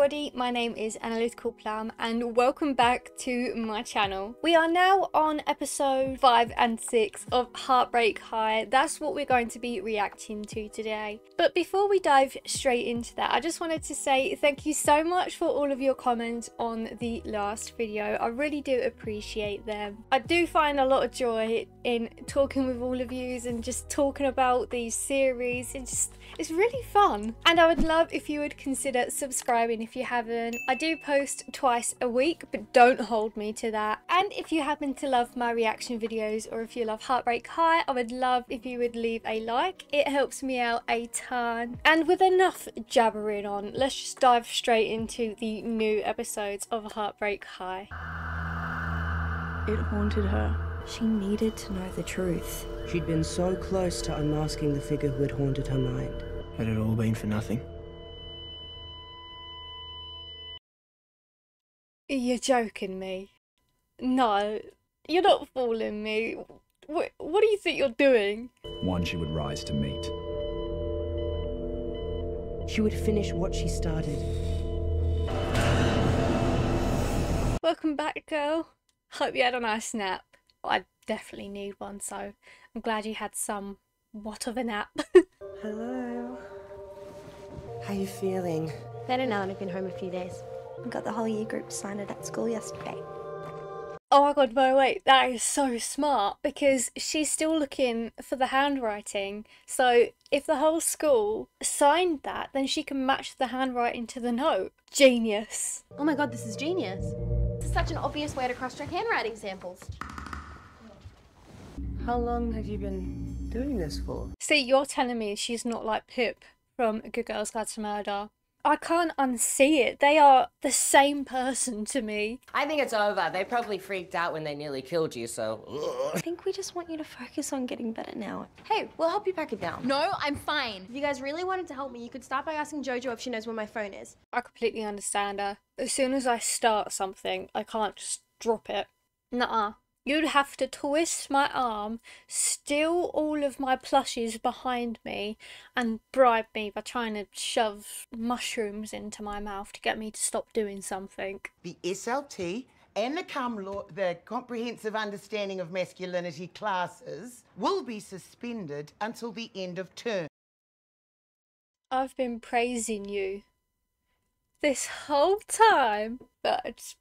everybody, my name is Analyticalplum and welcome back to my channel. We are now on episode 5 and 6 of Heartbreak High. That's what we're going to be reacting to today. But before we dive straight into that, I just wanted to say thank you so much for all of your comments on the last video. I really do appreciate them. I do find a lot of joy in talking with all of you and just talking about these series. It's really fun, and I would love if you would consider subscribing if you haven't. I do post twice a week, but don't hold me to that. And if you happen to love my reaction videos, or if you love Heartbreak High, I would love if you would leave a like. It helps me out a ton. And with enough jabbering on, let's just dive straight into the new episodes of Heartbreak High. It haunted her. She needed to know the truth. She'd been so close to unmasking the figure who had haunted her mind. Had it all been for nothing? You're joking me. No, you're not fooling me. What do you think you're doing? One she would rise to meet. She would finish what she started. Welcome back, girl. Hope you had a nice nap. I definitely need one, so I'm glad you had somewhat of a nap. Hello. How you feeling? Better now that I've been home a few days. I got the whole year group to sign it at school yesterday. Oh my god, no wait, that is so smart, because she's still looking for the handwriting. So if the whole school signed that, then she can match the handwriting to the note. Genius. Oh my god, this is genius. This is such an obvious way to cross-check handwriting samples. How long have you been doing this for? See, you're telling me she's not like Pip from Good Girls Guide to Murder. I can't unsee it. They are the same person to me. I think it's over. They probably freaked out when they nearly killed you, so... I think we just want you to focus on getting better now. Hey, we'll help you pack it down. No, I'm fine. If you guys really wanted to help me, you could start by asking Jojo if she knows where my phone is. I completely understand her. As soon as I start something, I can't just drop it. Nuh-uh. You'd have to twist my arm, steal all of my plushies behind me, and bribe me by trying to shove mushrooms into my mouth to get me to stop doing something. The SLT and the the Comprehensive Understanding of Masculinity classes will be suspended until the end of term. I've been praising you this whole time, but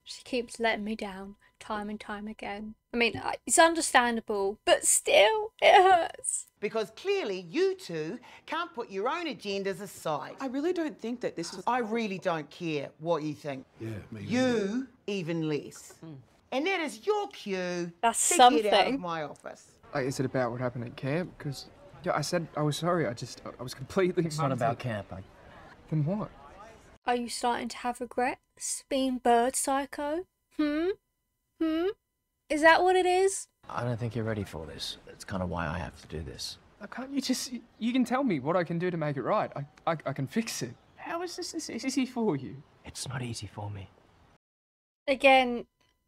she keeps letting me down. Time and time again. I mean, it's understandable, but still, it hurts. Because clearly you two can't put your own agendas aside. I really don't think that this was... I really don't care what you think. Yeah, me You even less. And that is your cue That's to something. get out of my office. Like, is it about what happened at camp? Because I said I was sorry. I was completely... It's not about camp. Then what? Are you starting to have regrets being bird psycho? Is that what it is? I don't think you're ready for this. That's kind of why I have to do this. Can't you just... You can tell me what I can do to make it right. I can fix it. How is this easy for you? It's not easy for me. Again,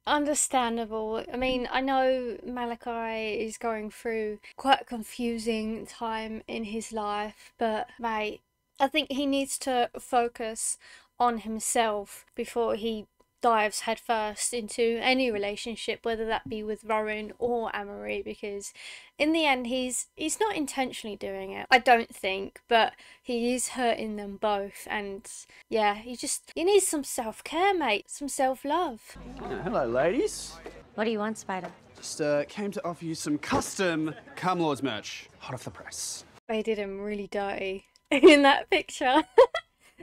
understandable. I mean, I know Malachi is going through quite a confusing time in his life, but mate, I think he needs to focus on himself before he dives headfirst into any relationship, whether that be with Rowan or Amory, because in the end he's not intentionally doing it, I don't think, but he is hurting them both. And yeah, you need some self-care, mate, some self-love. Hello ladies, What do you want, Spider? just came to offer you some custom Cum Lords merch, hot off the press. They did him really dirty in that picture.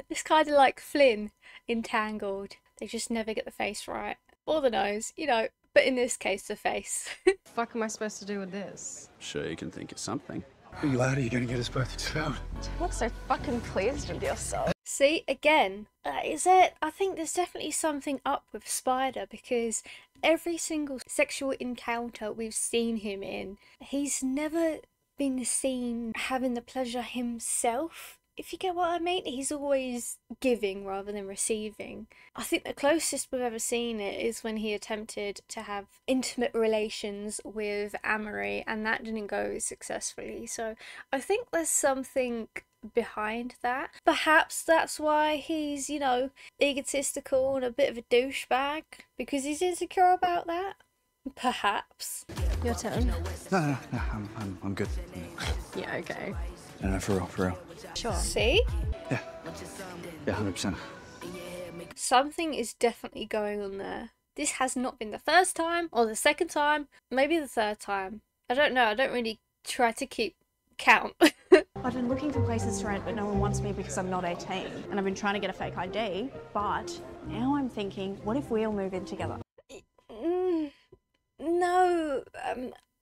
It's kind of like Flynn in Tangled. They just never get the face right. Or the nose, you know, but in this case, the face. What the fuck am I supposed to do with this? Sure you can think of something. Are you glad? Are you going to get us both expelled? You look so fucking pleased with yourself. See, again, is it? I think there's definitely something up with Spider, because every single sexual encounter we've seen him in, he's never been seen having the pleasure himself. If you get what I mean, he's always giving rather than receiving. I think the closest we've ever seen it is when he attempted to have intimate relations with Amory, and that didn't go successfully. So I think there's something behind that. Perhaps that's why he's, you know, egotistical and a bit of a douchebag, because he's insecure about that. Perhaps. Your turn. No, I'm good. Yeah, okay. No, for real. Sure. See? Yeah, 100%. Something is definitely going on there. This has not been the first time, or the second time, maybe the third time. I don't know, I don't really try to keep count. I've been looking for places to rent, but no one wants me because I'm not 18. And I've been trying to get a fake ID, but now I'm thinking, what if we all move in together? No,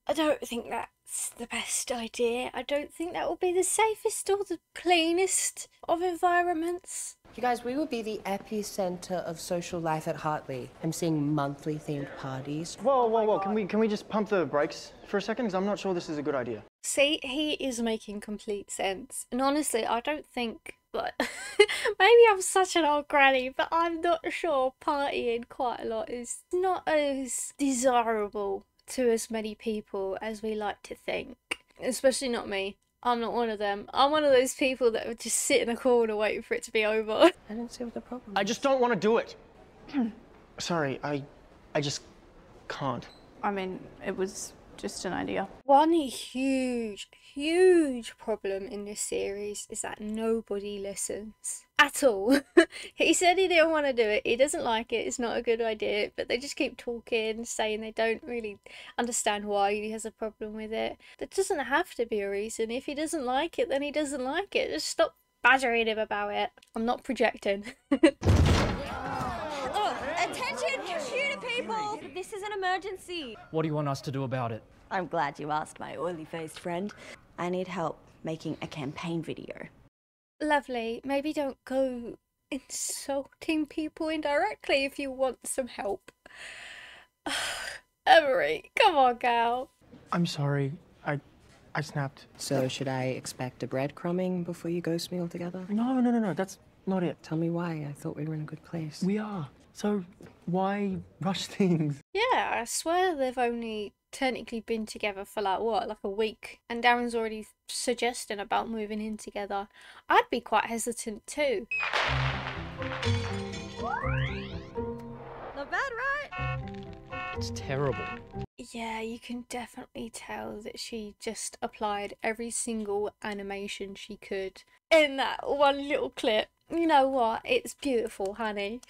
I don't think that's the best idea. I don't think that will be the safest or the cleanest of environments. You guys, we will be the epicenter of social life at Hartley. I'm seeing monthly themed parties. Whoa. Can we just pump the brakes for a second? Because I'm not sure this is a good idea. See, he is making complete sense. And honestly, I don't think, but maybe I'm such an old granny, but I'm not sure partying quite a lot is not as desirable to as many people as we like to think. Especially not me. I'm not one of them. I'm one of those people that would just sit in a corner waiting for it to be over. I don't see what the problem is. I just don't want to do it. Sorry, I just can't. I mean, it was just an idea. One huge problem in this series is that nobody listens at all. He said he didn't want to do it, he doesn't like it, it's not a good idea, but they just keep talking, saying they don't really understand why he has a problem with it. There doesn't have to be a reason. If he doesn't like it, then he doesn't like it. Just stop badgering him about it. I'm not projecting. Attention, computer people! This is an emergency. What do you want us to do about it? I'm glad you asked, my oily-faced friend. I need help making a campaign video. Lovely. Maybe don't go insulting people indirectly if you want some help. Emery, come on, gal. I'm sorry. I snapped. So should I expect a breadcrumbing before you ghost me altogether? No, that's not it. Tell me why. I thought we were in a good place. We are. So why rush things? Yeah, I swear they've only technically been together for like a week, and Darren's already suggesting about moving in together. I'd be quite hesitant too. Not bad, right? It's terrible. Yeah, you can definitely tell that she just applied every single animation she could in that one little clip. You know what? It's beautiful, honey.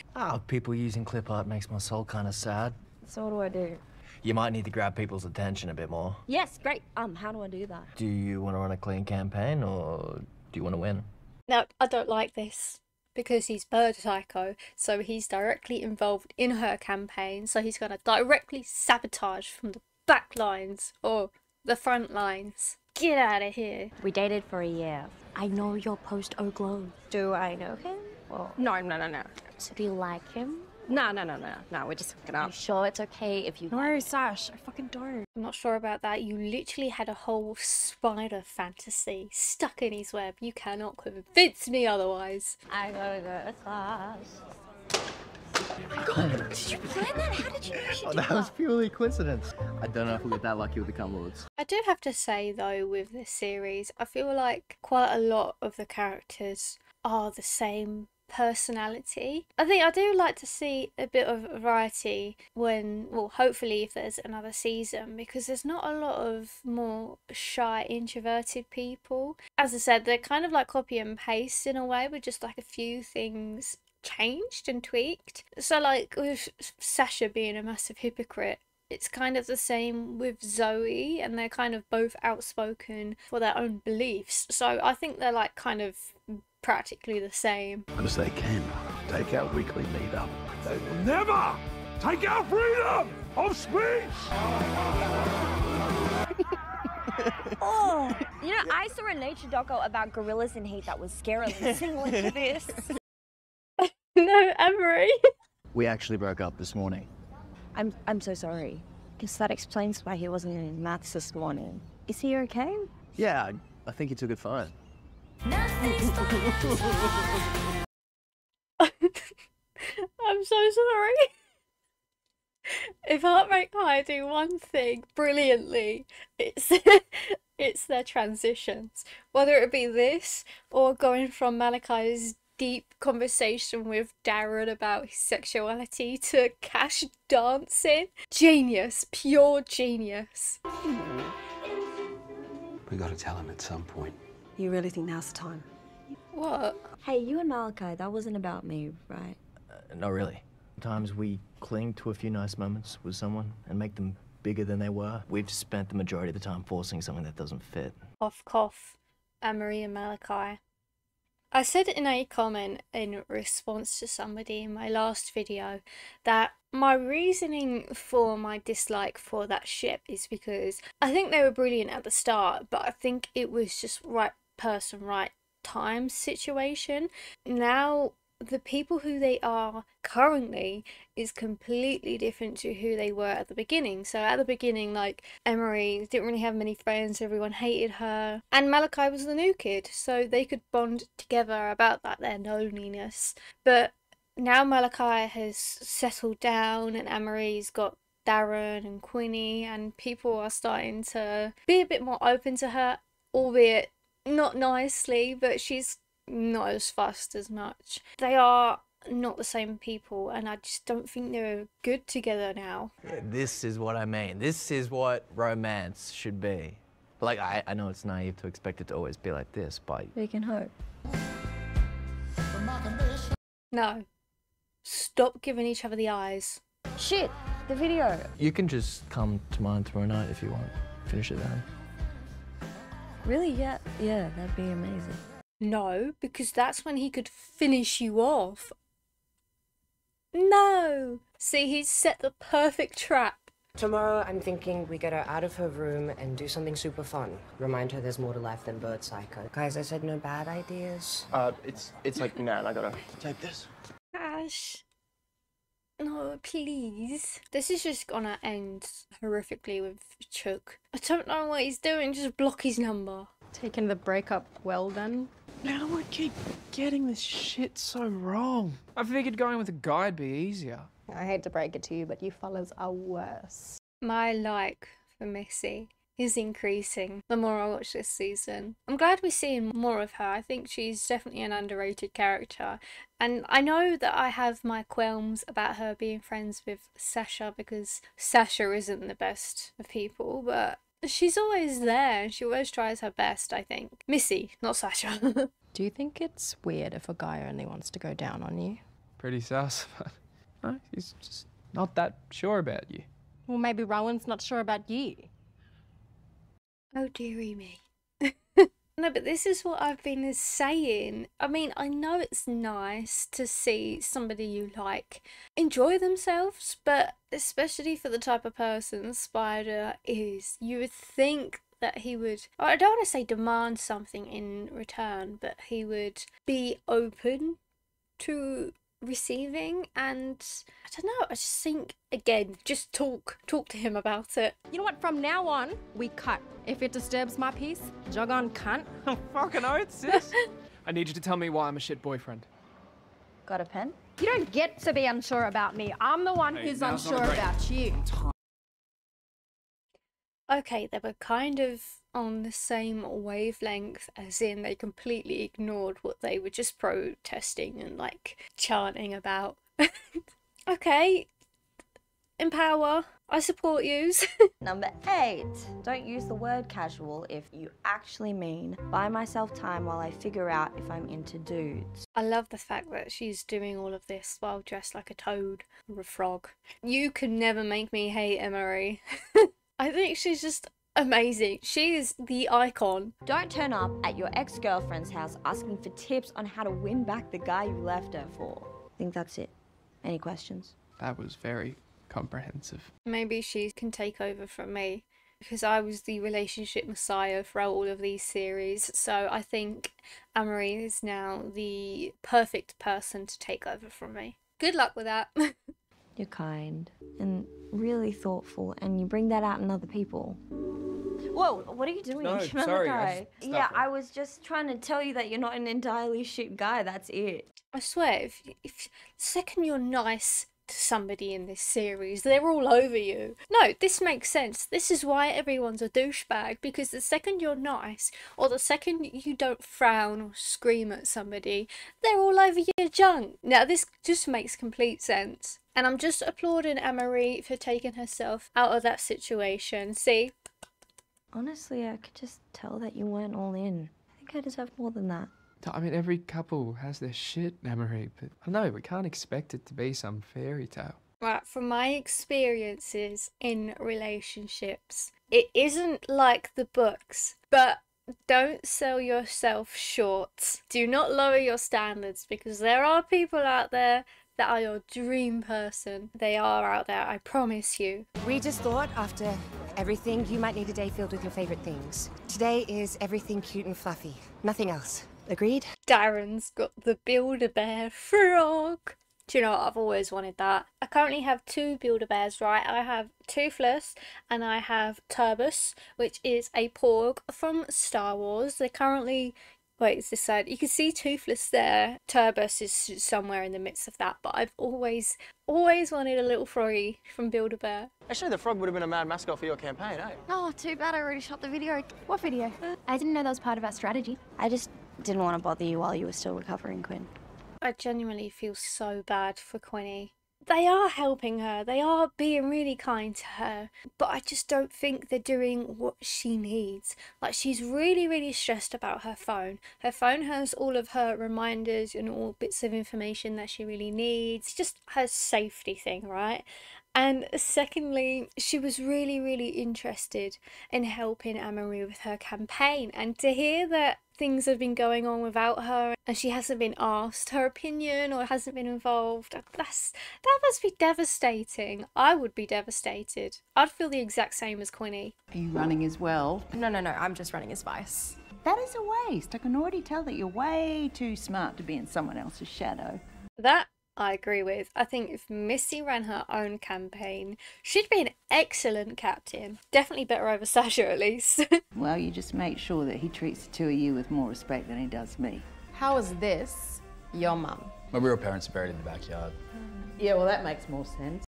People using clip art makes my soul kind of sad. So what do I do? You might need to grab people's attention a bit more. Yes, great. How do I do that? Do you want to run a clean campaign, or do you want to win? No, I don't like this. Because he's bird psycho, so he's directly involved in her campaign, so he's going to directly sabotage from the back lines or the front lines. Get out of here. We dated for a year. I know your post-O glow. Do I know him? Well, no. So do you like him? No, we're just hooking up. I'm sure it's okay if you... No, Sash, I fucking don't. I'm not sure about that. You literally had a whole spider fantasy stuck in his web. You cannot convince me otherwise. I gotta go to class. Did you plan that? How did you know she did That was purely coincidence. I don't know if we'll get that lucky with the Cum Lords. I do have to say though, with this series, I feel like quite a lot of the characters are the same personality. I think I do like to see a bit of variety when, well, hopefully if there's another season, because there's not a lot of more shy introverted people. As I said, they're kind of like copy and paste in a way, with just like a few things changed and tweaked. So like with Sasha being a massive hypocrite, it's kind of the same with Zoe, and they're kind of both outspoken for their own beliefs. So I think they're like kind of practically the same. Because they can take our weekly meetup. They will never take our freedom of speech! Oh, you know, I saw a nature doco about gorillas in heat that was scarily similar to this. No, Emery. We actually broke up this morning. I'm so sorry. Guess that explains why he wasn't in maths this morning. Is he okay? Yeah, I think he took it fine. I'm so sorry. If Heartbreak High do one thing brilliantly, it's It's their transitions. Whether it be this or going from Malachi's deep conversation with Darren about his sexuality to cash dancing. Genius. Pure genius. We gotta tell him at some point. You really think now's the time? What? Hey, you and Malachi, that wasn't about me, right? Not really. Sometimes we cling to a few nice moments with someone and make them bigger than they were. We've spent the majority of the time forcing something that doesn't fit. Cough, cough. Anne-Marie and Malachi. I said in a comment in response to somebody in my last video that my reasoning for my dislike for that ship is because I think they were brilliant at the start, but I think it was just right person, right time situation. Now the people who they are currently is completely different to who they were at the beginning. So at the beginning, like, Emery didn't really have many friends, everyone hated her, and Malachi was the new kid, so they could bond together about that, their loneliness. But now Malachi has settled down and Emery's got Darren and Quinny, and people are starting to be a bit more open to her, albeit not nicely, but she's not as fussed as much. They are not the same people, and I just don't think they're good together now. This is what I mean. This is what romance should be. Like, I know it's naive to expect it to always be like this, but... We can hope. No. Stop giving each other the eyes. Shit, the video. You can just come to mine tomorrow night if you want. Finish it then. Really? Yeah, that'd be amazing. No, because that's when he could finish you off. No! See, he's set the perfect trap. Tomorrow, I'm thinking we get her out of her room and do something super fun. Remind her there's more to life than bird psycho. Guys, I said no bad ideas. It's like, nah, I gotta take this. Ash. No, please. This is just gonna end horrifically with Chuck. I don't know what he's doing, just block his number. Taking the breakup well then. How do I keep getting this shit so wrong? I figured going with a guy'd be easier. I hate to break it to you, but you fellas are worse. My like for Missy is increasing the more I watch this season. I'm glad we're seeing more of her. I think she's definitely an underrated character. And I know that I have my qualms about her being friends with Sasha because Sasha isn't the best of people, but she's always there. She always tries her best, I think. Missy, not Sasha. Do you think it's weird if a guy only wants to go down on you? Pretty sus, but no, he's just not that sure about you. Well, maybe Rowan's not sure about you. Oh dearie me. No, but this is what I've been saying. I mean, I know it's nice to see somebody you like enjoy themselves, but especially for the type of person Spider is, you would think that he would, I don't want to say demand something in return, but he would be open to receiving, and I don't know, I just think, again, just talk to him about it. You know what, from now on, we cut. If it disturbs my peace, jog on, cunt. Fucking oath, sis. I need you to tell me why I'm a shit boyfriend. Got a pen? You don't get to be unsure about me. I'm the one who's unsure about you. Okay, they were kind of on the same wavelength, as in they completely ignored what they were just protesting and like chanting about. Okay, empower. I support yous. Number 8. Don't use the word casual if you actually mean buy myself time while I figure out if I'm into dudes. I love the fact that she's doing all of this while dressed like a toad or a frog. You can never make me hate Emery. I think she's just amazing. She is the icon. Don't turn up at your ex-girlfriend's house asking for tips on how to win back the guy you left her for. I think that's it. Any questions? That was very comprehensive. Maybe she can take over from me because I was the relationship messiah throughout all of these series. So I think Emery is now the perfect person to take over from me. Good luck with that. You're kind and really thoughtful, and you bring that out in other people. Whoa, what are you doing? No, sorry. Yeah, I was just trying to tell you that you're not an entirely shit guy, that's it. I swear, if the second you're nice to somebody in this series. They're all over you. No, this makes sense. This is why everyone's a douchebag, because the second you're nice, or the second you don't frown or scream at somebody, they're all over your junk. Now, this just makes complete sense. And I'm just applauding Anne-Marie for taking herself out of that situation. See? Honestly, I could just tell that you weren't all in. I think I deserve more than that. I mean, every couple has their shit, Anne-Marie, but I don't know, we can't expect it to be some fairy tale. Right, from my experiences in relationships, it isn't like the books, but don't sell yourself short. Do not lower your standards, because there are people out there that are your dream person. They are out there, I promise you. We just thought after everything, you might need a day filled with your favorite things. Today is everything cute and fluffy. Nothing else. Agreed? Darren's got the Build-A-Bear frog. Do you know what? I've always wanted that. I currently have 2 Build-A-Bears, right? I have Toothless and I have Turbus, which is a porg from Star Wars. They're currently... Wait, it's this side. You can see Toothless there. Turbus is somewhere in the midst of that, but I've always wanted a little froggy from Build-A-Bear. Actually, the frog would have been a mad mascot for your campaign, eh? Oh, too bad I already shot the video. What video? I didn't know that was part of our strategy. I just didn't want to bother you while you were still recovering, Quinn. I genuinely feel so bad for Quinny. They are helping her, they are being really kind to her, but I just don't think they're doing what she needs. Like, she's really stressed about her phone. Her phone has all of her reminders and all bits of information that she really needs, just her safety thing, right? And secondly, she was really interested in helping Anne-Marie with her campaign, and to hear that things have been going on without her and she hasn't been asked her opinion or hasn't been involved, that must be devastating. I would be devastated. I'd feel the exact same as Quinny. Are you running as well? No, I'm just running as Vice. That is a waste. I can already tell that you're way too smart to be in someone else's shadow. That I agree with. I think if Missy ran her own campaign, she'd be an excellent captain. Definitely better over Sasha, at least. Well, you just make sure that he treats the 2 of you with more respect than he does me. How is this your mum? My real parents are buried in the backyard. Yeah, well, that makes more sense.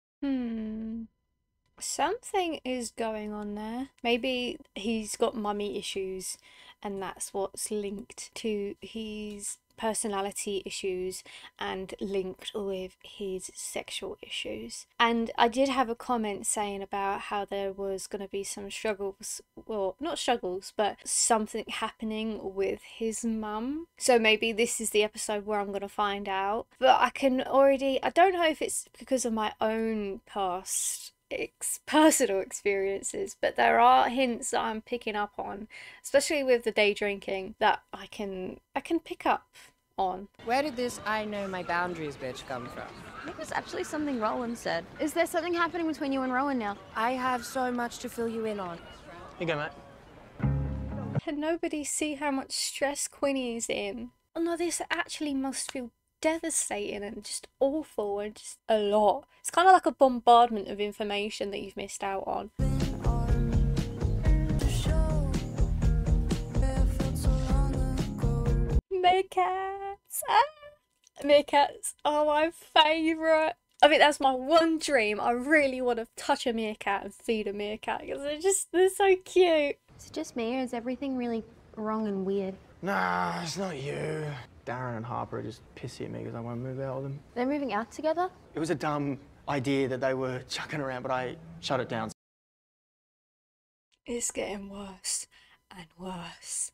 Something is going on there. Maybe he's got mummy issues and that's what's linked to his personality issues and linked with his sexual issues. And I did have a comment saying about how there was going to be some struggles, well, not struggles, but something happening with his mum. So maybe this is the episode where I'm going to find out. But I don't know if it's because of my own past personal experiences, but there are hints that I'm picking up on, especially with the day drinking, that I can pick up on. Where did this I know my boundaries bitch come from? I think it's actually something Rowan said. Is there something happening between you and Rowan now? I have so much to fill you in on. Here you go, mate. Can nobody see how much stress Quinny is in? Oh no, this actually must feel devastating and just awful and just a lot. It's kind of like a bombardment of information that you've missed out on. Meerkats! Meerkats are my favourite. I think that's my one dream. I really want to touch a meerkat and feed a meerkat because they're so cute. Is it just me or is everything really wrong and weird? Nah, it's not you. Darren and Harper are just pissy at me because I won't move out with them. They're moving out together? It was a dumb idea that they were chucking around, but I shut it down. It's getting worse and worse.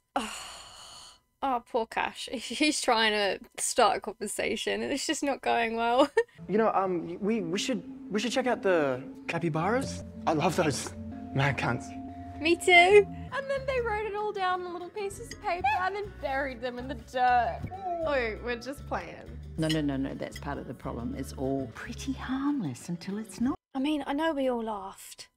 Oh, poor Cash. He's trying to start a conversation and it's just not going well. You know, we should check out the capybaras. I love those mad cunts. Me too. And then they wrote it all down on little pieces of paper and then buried them in the dirt. Oh, we're just playing. No, that's part of the problem. It's all pretty harmless until it's not. I mean, I know we all laughed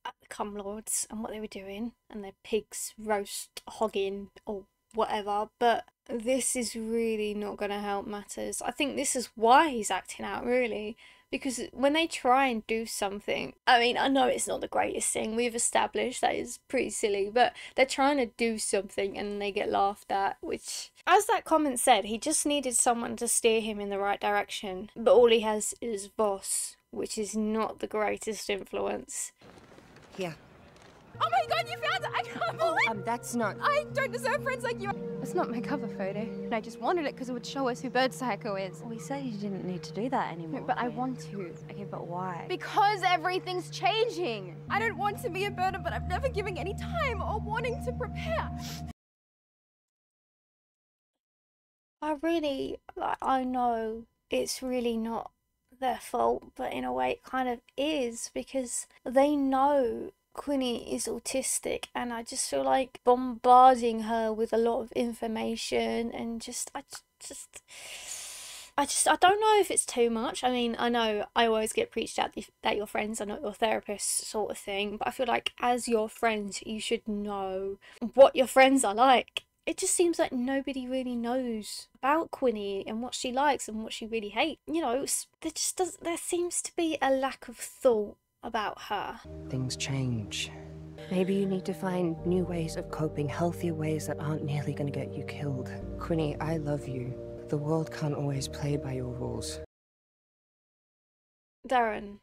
at the Cumlords and what they were doing and their pigs roast hogging or whatever, but this is really not going to help matters. I think this is why he's acting out, really, Because when they try and do something, I mean, I know it's not the greatest thing, we've established that is pretty silly, but they're trying to do something and they get laughed at, which, as that comment said, he just needed someone to steer him in the right direction, but all he has is Voss, which is not the greatest influence. Yeah. Oh my god, you found it! I can't believe That's not... I don't deserve friends like you. It's not my cover photo, and I just wanted it because it would show us who Bird Psycho is. We said you didn't need to do that anymore. No, but I want to. Okay, but why? Because everything's changing. I don't want to be a birder, but I've never given any time or wanting to prepare. I know it's really not their fault, but in a way it kind of is, because they know Quinny is autistic, and I just feel like bombarding her with a lot of information and I don't know if it's too much. I mean, I know I always get preached at that your friends are not your therapists sort of thing, but I feel like as your friends you should know what your friends are like. It just seems like nobody really knows about Quinny and what she likes and what she really hates. You know, there seems to be a lack of thought about her. Things change. Maybe you need to find new ways of coping, healthier ways that aren't nearly gonna get you killed. Quinny, I love you. The world can't always play by your rules. Darren,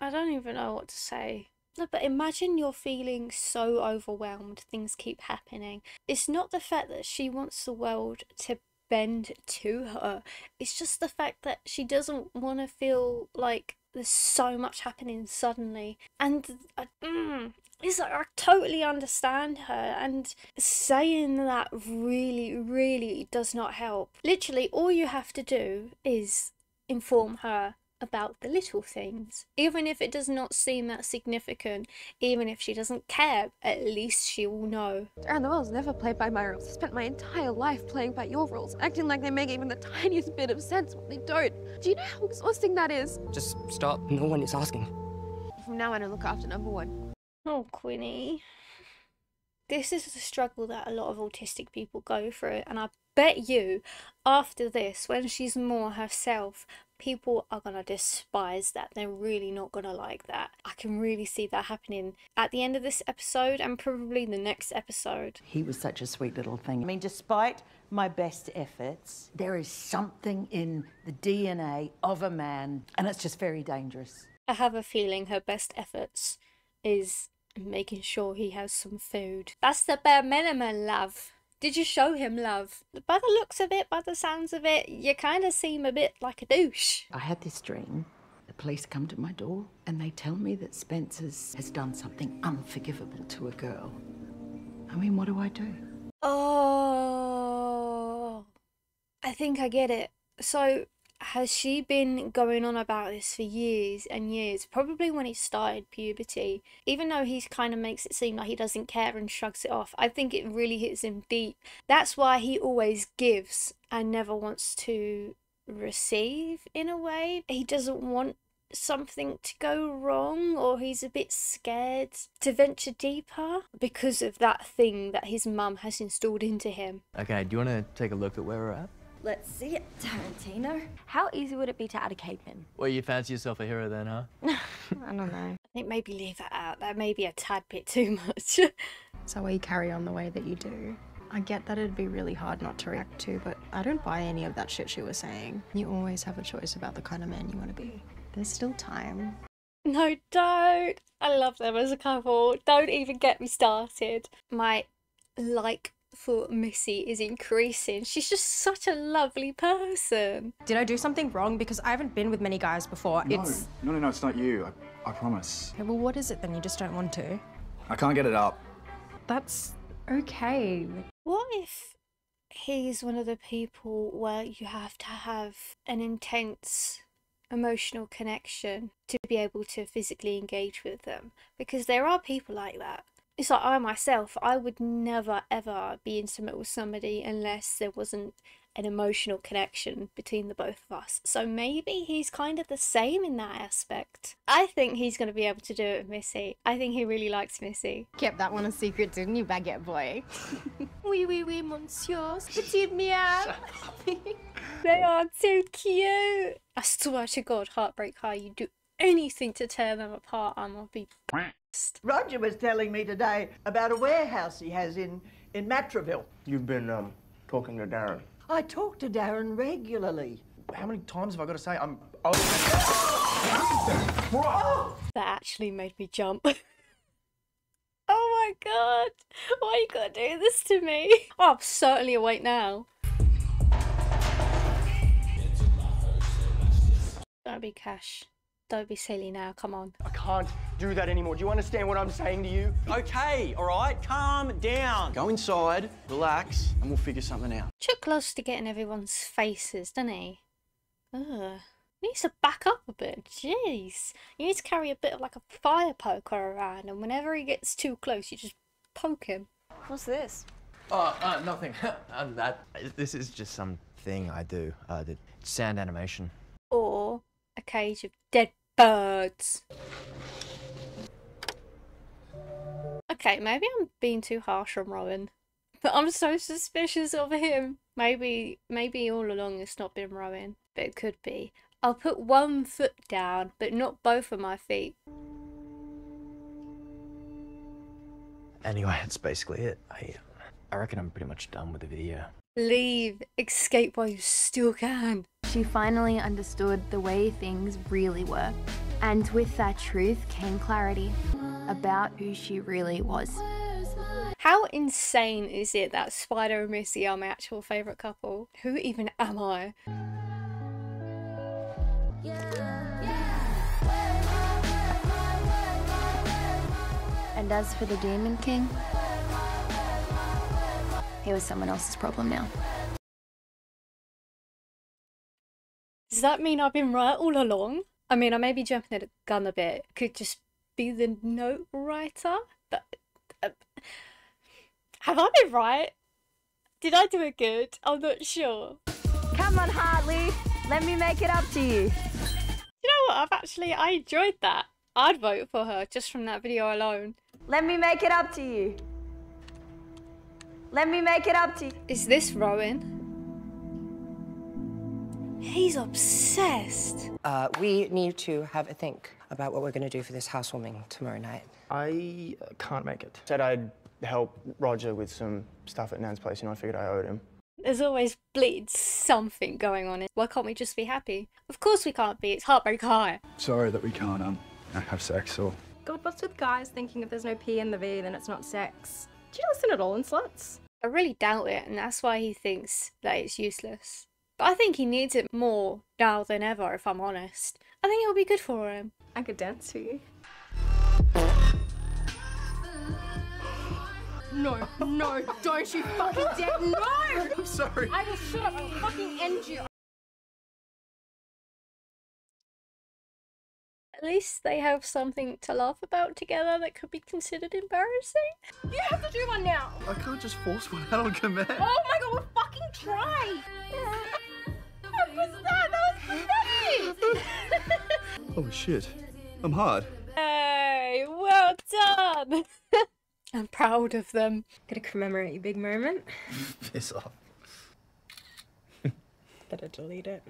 I don't even know what to say. No, but imagine you're feeling so overwhelmed, things keep happening. It's not the fact that she wants the world to bend to her, it's just the fact that she doesn't want to feel like there's so much happening suddenly. And it's like, I totally understand her, and saying that really, really does not help. Literally, all you have to do is inform her about the little things. Even if it does not seem that significant, even if she doesn't care, at least she will know. Darren, the world's never played by my rules. I spent my entire life playing by your rules, acting like they make even the tiniest bit of sense when they don't. Do you know how exhausting that is? Just stop. No one is asking. From now on, I look after number one. Oh, Quinny. This is the struggle that a lot of autistic people go through, and I bet you, after this, when she's more herself, people are gonna despise that. They're really not gonna like that. I can really see that happening at the end of this episode and probably the next episode. He was such a sweet little thing. I mean, despite my best efforts, there is something in the DNA of a man, and it's just very dangerous. I have a feeling her best efforts is making sure he has some food. That's the bare minimum, love. Did you show him love? By the looks of it, by the sounds of it, you kind of seem a bit like a douche. I had this dream. The police come to my door and they tell me that Spencer's has done something unforgivable to a girl. I mean, what do I do? Oh, I think I get it. So, has she been going on about this for years and years? Probably when he started puberty. Even though he kind of makes it seem like he doesn't care and shrugs it off, I think it really hits him deep. That's why he always gives and never wants to receive, in a way. He doesn't want something to go wrong, or he's a bit scared to venture deeper because of that thing that his mum has installed into him. Okay, do you want to take a look at where we're at? Let's see it, Tarantino. How easy would it be to add a caveman? Well, you fancy yourself a hero then, huh? I don't know. I think maybe leave that out. That may be a tad bit too much. So why you carry on the way that you do. I get that it'd be really hard not to react to, but I don't buy any of that shit she was saying. You always have a choice about the kind of man you want to be. There's still time. No, don't. I love them as a couple. Don't even get me started. My for Missy is increasing. She's just such a lovely person. Did I do something wrong? Because I haven't been with many guys before. No, it's not you. I promise. Okay, well, what is it then? You just don't want to? I can't get it up. That's okay. What if he's one of the people where you have to have an intense emotional connection to be able to physically engage with them? Because there are people like that. It's like I myself, I would never ever be intimate with somebody unless there wasn't an emotional connection between the both of us. So maybe he's kind of the same in that aspect. I think he's going to be able to do it with Missy. I think he really likes Missy. Kept that one a secret, didn't you, baguette boy? Oui, oui, oui, monsieur. Petite miam. They are too cute. I swear to God, Heartbreak High, you do anything to tear them apart, I'm gonna be pissed. Roger was telling me today about a warehouse he has in Matraville. You've been talking to Darren. I talk to Darren regularly. How many times have I got to say I'm... That actually made me jump. Oh my God, why you gotta do this to me? Oh, I'm certainly awake now. Don't be Cash. Don't be silly now, come on. I can't do that anymore. Do you understand what I'm saying to you? Okay, all right, calm down. Go inside, relax, and we'll figure something out. Chuck loves to get in everyone's faces, doesn't he? Ugh. He needs to back up a bit, jeez. You need to carry a bit of like a fire poker around, and whenever he gets too close, you just poke him. What's this? Oh, nothing. This is just something I do. The sound animation. Or a cage of dead birds. Okay, maybe I'm being too harsh on Rowan, but I'm so suspicious of him. Maybe all along it's not been Rowan, but it could be. I'll put one foot down, but not both of my feet. Anyway, that's basically it. I reckon I'm pretty much done with the video. Leave. Escape while you still can. She finally understood the way things really were. And with that truth came clarity about who she really was. How insane is it that Spider and Missy are my actual favourite couple? Who even am I? And as for the Demon King, he was someone else's problem now. Does that mean I've been right all along? I mean, I may be jumping at a gun a bit. Could just be the note writer, but have I been right? Did I do it good? I'm not sure. Come on, Hartley. Let me make it up to you. You know what? I enjoyed that. I'd vote for her just from that video alone. Let me make it up to you. Let me make it up to you. Is this Rowan? He's obsessed. We need to have a think about what we're going to do for this housewarming tomorrow night. I can't make it. Said I'd help Roger with some stuff at Nan's place, and I figured I owed him. There's always bleed something going on. Why can't we just be happy? Of course we can't be. It's Heartbreak High. Sorry that we can't have sex or... God, what's with guys thinking if there's no P in the V, then it's not sex? Do you listen at all in sluts? I really doubt it, and that's why he thinks that it's useless. But I think he needs it more now than ever, if I'm honest. I think it'll be good for him. I could dance for you. No, no, don't you fucking dare, no! I'm sorry. I will shut up and fucking end you. At least they have something to laugh about together that could be considered embarrassing. You have to do one now. I can't just force one out on command. Oh my god, we'll fucking try. What was that? That was pathetic. Oh shit, I'm hard. Hey, well done. I'm proud of them. Gotta commemorate your big moment. Piss off. Better delete it.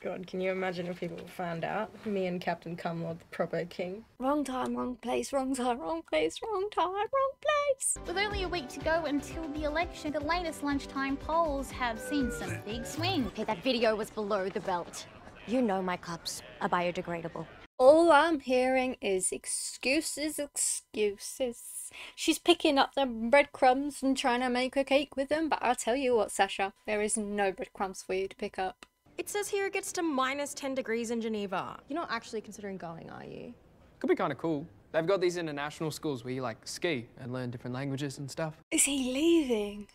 God, can you imagine if people found out? Me and Captain Cumlord, the proper king. Wrong time, wrong place, wrong time, wrong place, wrong time, wrong place. With only a week to go until the election, the latest lunchtime polls have seen some big swings. Hey, that video was below the belt. You know my cups are biodegradable. All I'm hearing is excuses, excuses. She's picking up the breadcrumbs and trying to make a cake with them, but I'll tell you what, Sasha, there is no breadcrumbs for you to pick up. It says here it gets to -10 degrees in Geneva. You're not actually considering going, are you? Could be kind of cool. They've got these international schools where you like ski and learn different languages and stuff. Is he leaving?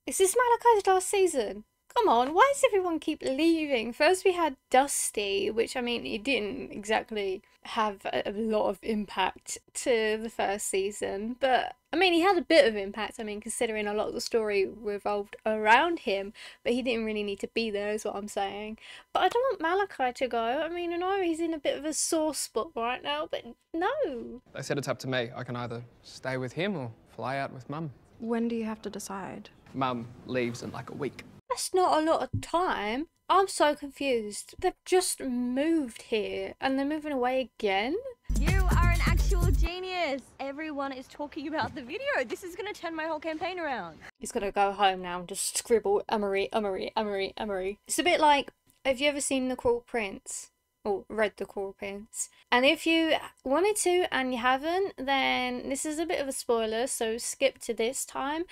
Is this Malachi's last season? Come on, why does everyone keep leaving? First we had Dusty, which, I mean, he didn't exactly have a lot of impact to the first season, but I mean, he had a bit of impact, I mean, considering a lot of the story revolved around him, but he didn't really need to be there, is what I'm saying. But I don't want Malachi to go. I mean, I know he's in a bit of a sore spot right now, but no. They said it's up to me. I can either stay with him or fly out with Mum. When do you have to decide? Mum leaves in like a week. That's not a lot of time. I'm so confused. They've just moved here and they're moving away again? You are an actual genius. Everyone is talking about the video. This is going to turn my whole campaign around. He's going to go home now and just scribble Emery. It's a bit like, have you ever seen The Cruel Prince? Or read The Cruel Prince? And if you wanted to and you haven't, then this is a bit of a spoiler, so skip to this time.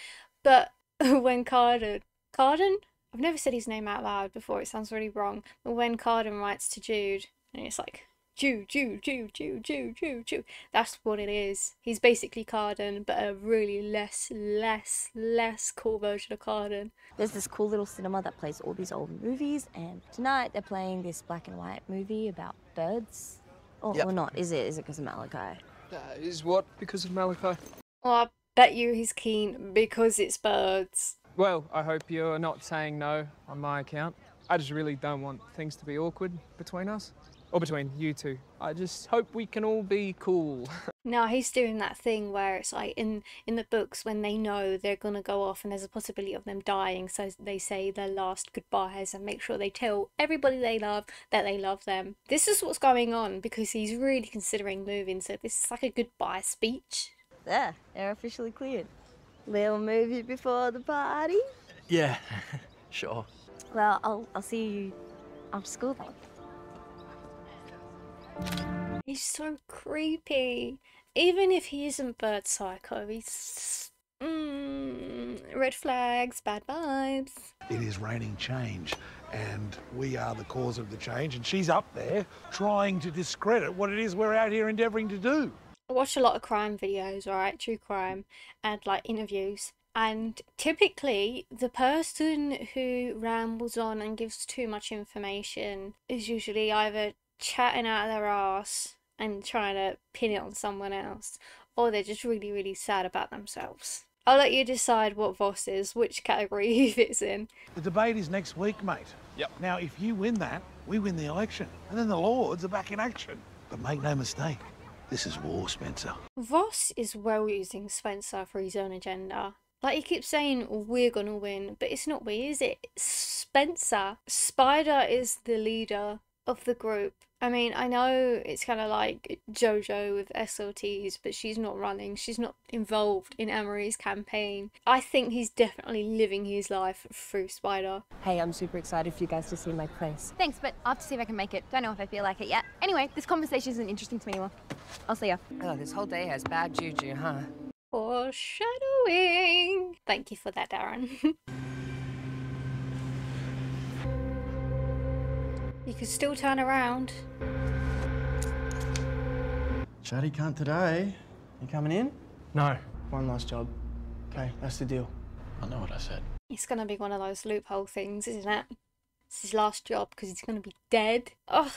But when Carden? I've never said his name out loud before, it sounds really wrong. But when Carden writes to Jude, and it's like, Jude. That's what it is. He's basically Carden, but a really less cool version of Carden. There's this cool little cinema that plays all these old movies, and tonight they're playing this black and white movie about birds. Or not, is it because of Malachi? Is what because of Malachi? Well, I bet you he's keen because it's birds. Well, I hope you're not saying no on my account. I just really don't want things to be awkward between us. Or between you two. I just hope we can all be cool. No, he's doing that thing where it's like in the books when they know they're gonna go off and there's a possibility of them dying, so they say their last goodbyes and make sure they tell everybody they love that they love them. This is what's going on because he's really considering moving, so this is like a goodbye speech. There, they're officially cleared. Little movie before the party? Yeah, sure. Well, I'll see you after school then. He's so creepy. Even if he isn't bird psycho, he's red flags, bad vibes. It is raining change, and we are the cause of the change, and she's up there trying to discredit what it is we're out here endeavouring to do. I watch a lot of crime videos, right? True crime, and like interviews. And typically, the person who rambles on and gives too much information is usually either chatting out of their arse and trying to pin it on someone else, or they're just really sad about themselves. I'll let you decide what Voss is, which category he fits in. The debate is next week, mate. Yep. Now, if you win that, we win the election, and then the Lords are back in action. But make no mistake, this is war, Spencer. Voss is well using Spencer for his own agenda. Like, he keeps saying, we're gonna win, but it's not we, is it? It's Spencer. Spider is the leader of the group. I mean, I know it's kind of like JoJo with SLTs, but she's not running. She's not involved in Amory's campaign. I think he's definitely living his life through Spider. Hey, I'm super excited for you guys to see my place. Thanks, but I'll have to see if I can make it. Don't know if I feel like it yet. Anyway, this conversation isn't interesting to me anymore. I'll see ya. Oh, this whole day has bad juju, huh? Foreshadowing. Thank you for that, Darren. You can still turn around. Shadi can't today. You coming in? No. One last job. Okay, that's the deal. I know what I said. It's gonna be one of those loophole things, isn't it? It's his last job because he's gonna be dead. Ugh.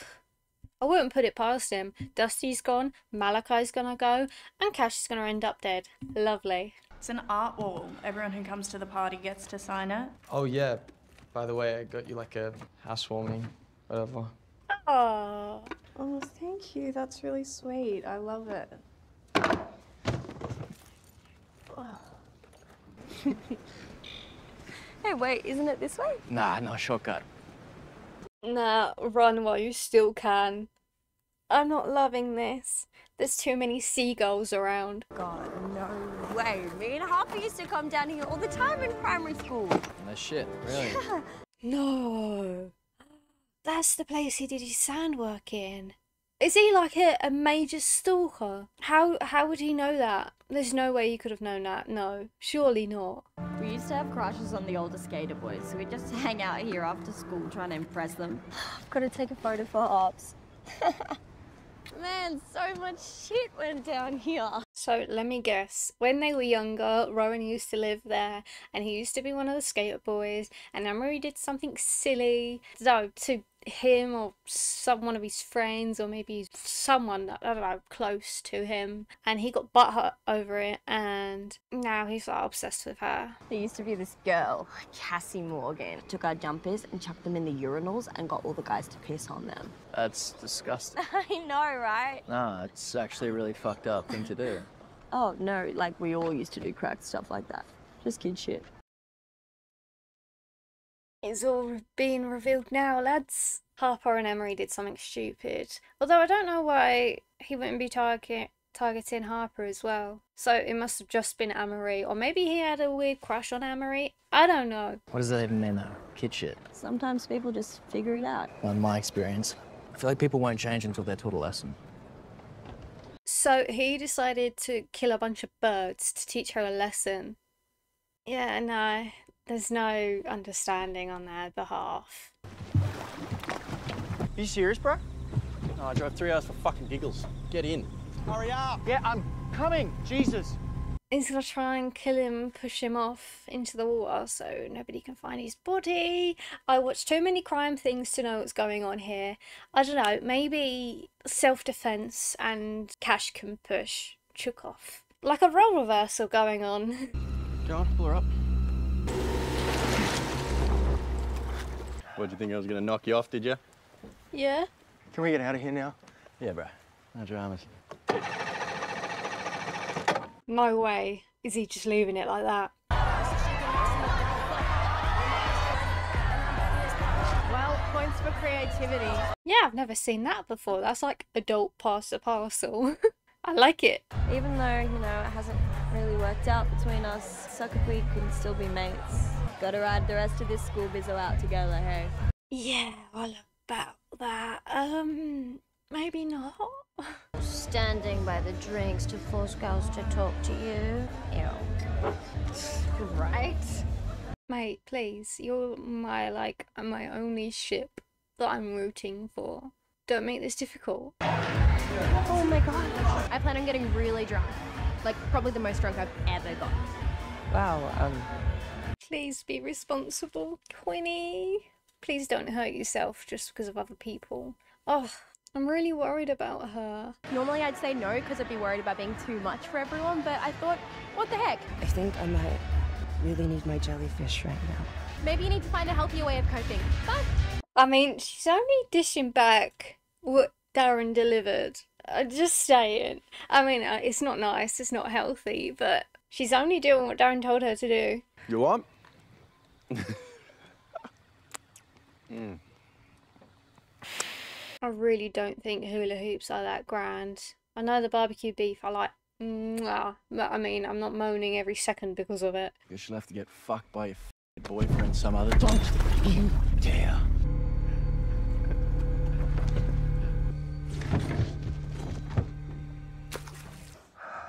I wouldn't put it past him. Dusty's gone, Malachi's gonna go, and Cash is gonna end up dead. Lovely. It's an art wall. Everyone who comes to the party gets to sign it. Oh, yeah. By the way, I got you like a housewarming, whatever. Oh. Oh, thank you. That's really sweet. I love it. Hey, wait, isn't it this way? Nah, no shortcut. Nah, run while you still can. I'm not loving this. There's too many seagulls around. God, no way. Me and Harper used to come down here all the time in primary school. No shit, really? Yeah. No. That's the place he did his sand work in. Is he like a major stalker? How would he know that? There's no way he could have known that. No, surely not. We used to have crushes on the older skater boys, so we'd just hang out here after school trying to impress them. I've got to take a photo for Ops. Man, so much shit went down here. So let me guess, when they were younger, Rowan used to live there and he used to be one of the skater boys, and Amory did something silly to him or one of his friends, or maybe someone, I don't know, close to him, and he got butthurt over it, and now he's like obsessed with her. There used to be this girl, Cassie Morgan, took our jumpers and chucked them in the urinals and got all the guys to piss on them. That's disgusting. I know, right? Nah, it's actually a really fucked up thing to do. Oh no, like we all used to do crack stuff like that. Just kid shit. It's all being revealed now, lads. Harper and Emery did something stupid. Although I don't know why he wouldn't be targeting Harper as well. So it must have just been Amory, or maybe he had a weird crush on Amory. I don't know. What does that even mean, though? Kid shit. Sometimes people just figure it out. Well, in my experience, I feel like people won't change until they're taught a lesson. So he decided to kill a bunch of birds to teach her a lesson. Yeah, no, there's no understanding on their behalf. You serious, bro? No, I drove 3 hours for fucking giggles. Get in. Hurry up! Yeah, I'm coming. Jesus. He's gonna try and kill him, push him off into the water so nobody can find his body. I watch too many crime things to know what's going on here. I don't know, maybe self-defense and Cash can push Chook off. Like a role reversal going on. Go on, pull her up. What'd you think I was gonna knock you off, did you? Yeah? Can we get out of here now? Yeah, bro. No dramas. No way. Is he just leaving it like that? Well, points for creativity. Yeah, I've never seen that before. That's like adult pass the parcel. I like it. Even though, you know, it hasn't really worked out between us, so could we can still be mates. Gotta ride the rest of this school bizzo out together, hey? Yeah, all about that. Maybe not. Standing by the drinks to force girls to talk to you. Ew. Right? Mate, please. You're my only ship that I'm rooting for. Don't make this difficult. Oh my god. I plan on getting really drunk. Like, probably the most drunk I've ever got. Wow, Please be responsible, Quinny. Please don't hurt yourself just because of other people. Oh, I'm really worried about her. Normally I'd say no because I'd be worried about being too much for everyone, but I thought, what the heck? I think I might really need my jellyfish right now. Maybe you need to find a healthier way of coping. But I mean, she's only dishing back what Darren delivered. Just saying. I mean, it's not nice, it's not healthy, but she's only doing what Darren told her to do. You what? I really don't think hula hoops are that grand. I know the barbecue beef I like, but I mean, I'm not moaning every second because of it. Guess you'll have to get fucked by your boyfriend some other time. You dare.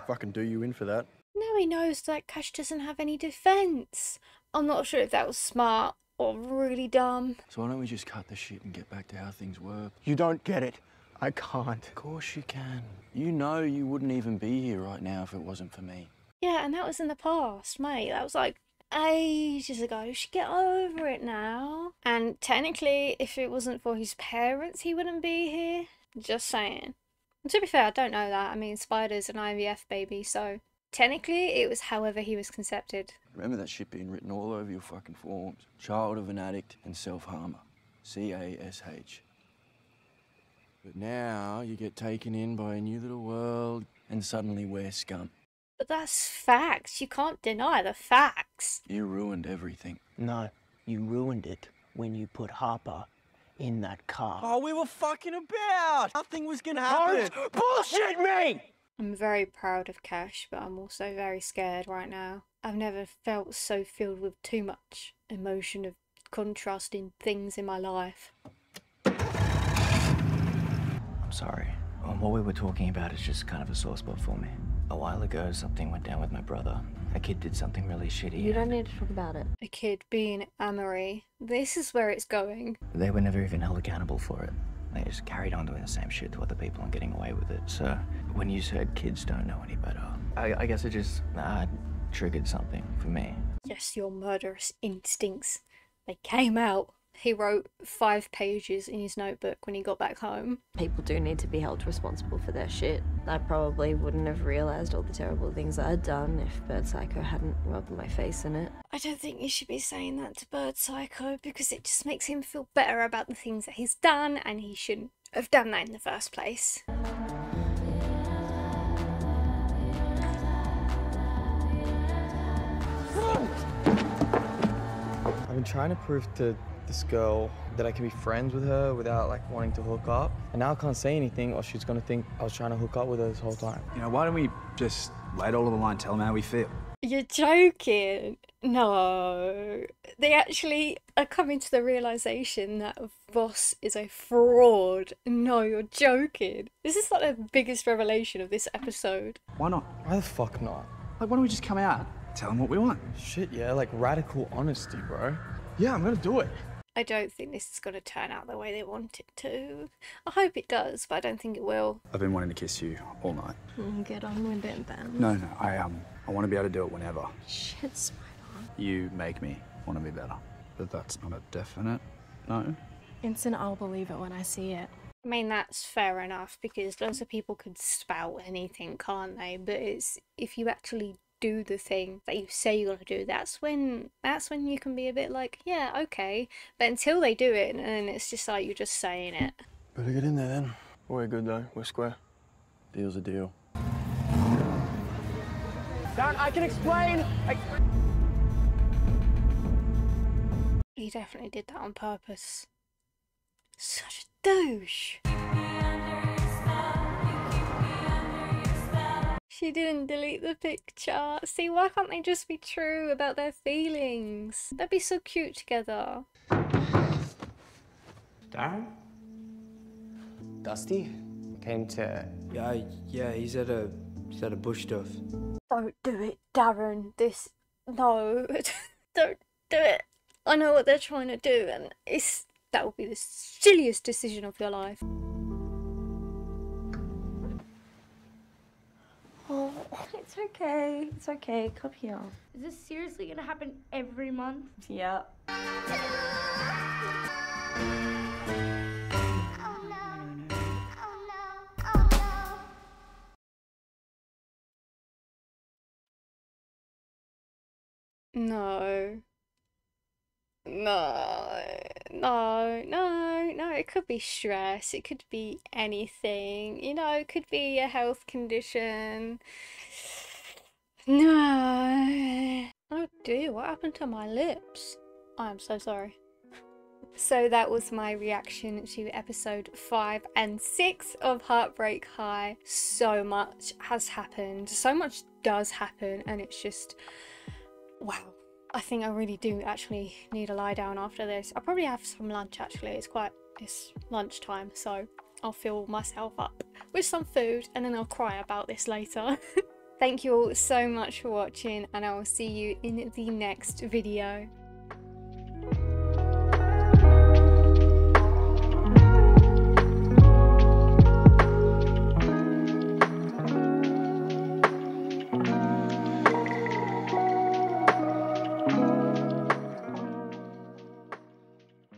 Fucking do you in for that? Now he knows that Cash doesn't have any defense. I'm not sure if that was smart or really dumb. So why don't we just cut the shit and get back to how things were? You don't get it. I can't. Of course you can. You know you wouldn't even be here right now if it wasn't for me. Yeah, and that was in the past, mate. That was like ages ago. You should get over it now. And technically, if it wasn't for his parents, he wouldn't be here. Just saying. And to be fair, I don't know that. I mean, Spider's an IVF baby, so technically it was however he was conceived. Remember that shit being written all over your fucking forms. Child of an addict and self-harmer. C-A-S-H. But now you get taken in by a new little world and suddenly we're scum. But that's facts. You can't deny the facts. You ruined everything. No, you ruined it when you put Harper in that car. Oh, we were fucking about! Nothing was gonna happen! Don't bullshit me! I'm very proud of Cash, but I'm also very scared right now. I've never felt so filled with too much emotion of contrasting things in my life. I'm sorry. What we were talking about is just kind of a sore spot for me. A while ago, something went down with my brother. A kid did something really shitty. You don't need to talk about it. A kid being Amory. This is where it's going. They were never even held accountable for it. They just carried on doing the same shit to other people and getting away with it. So when you said kids don't know any better, I guess it just triggered something for me. Yes, your murderous instincts. They came out. He wrote 5 pages in his notebook when he got back home. People do need to be held responsible for their shit. I probably wouldn't have realised all the terrible things I'd done if Bird Psycho hadn't rubbed my face in it. I don't think you should be saying that to Bird Psycho because it just makes him feel better about the things that he's done, and he shouldn't have done that in the first place. I've been trying to prove to this girl that I can be friends with her without like wanting to hook up. And now I can't say anything or she's gonna think I was trying to hook up with her this whole time. You know, why don't we just lay it all on the line, tell them how we feel? You're joking. No. They actually are coming to the realisation that Voss is a fraud. No, you're joking. This is like the biggest revelation of this episode. Why not? Why the fuck not? Like, why don't we just come out, tell them what we want? Shit, yeah, like radical honesty, bro. Yeah, I'm gonna do it. I don't think this is going to turn out the way they want it to. I hope it does, but I don't think it will. I've been wanting to kiss you all night. Get on with it then. No, I want to be able to do it whenever. Shit, Spider. You make me want to be better. But that's not a definite no. Instant, I'll believe it when I see it. I mean, that's fair enough, because lots of people could spout anything, can't they? But it's if you actually do the thing that you say you're gonna do, that's when you can be a bit like, yeah, okay. But until they do it, and then it's just like you're just saying it. Better get in there then. We're good though, we're square. Deal's a deal. Darren, I can explain. He definitely did that on purpose. Such a douche. She didn't delete the picture. See, why can't they just be true about their feelings? They'd be so cute together. Darren? Dusty? Came to... Yeah, he's at a bush stuff. Don't do it, Darren. No. Don't do it. I know what they're trying to do, and that will be the silliest decision of your life. Oh, it's okay. It's okay. Come here. Is this seriously gonna happen every month? Yeah. No. No, it could be stress, it could be anything, you know, it could be a health condition. No. Oh dear, what happened to my lips? I'm so sorry. So that was my reaction to episode 5 and 6 of Heartbreak High. So much has happened, so much does happen, and it's just, wow. I think I really do actually need to lie down after this. I'll probably have some lunch actually. It's lunchtime, so I'll fill myself up with some food and then I'll cry about this later. Thank you all so much for watching, and I will see you in the next video.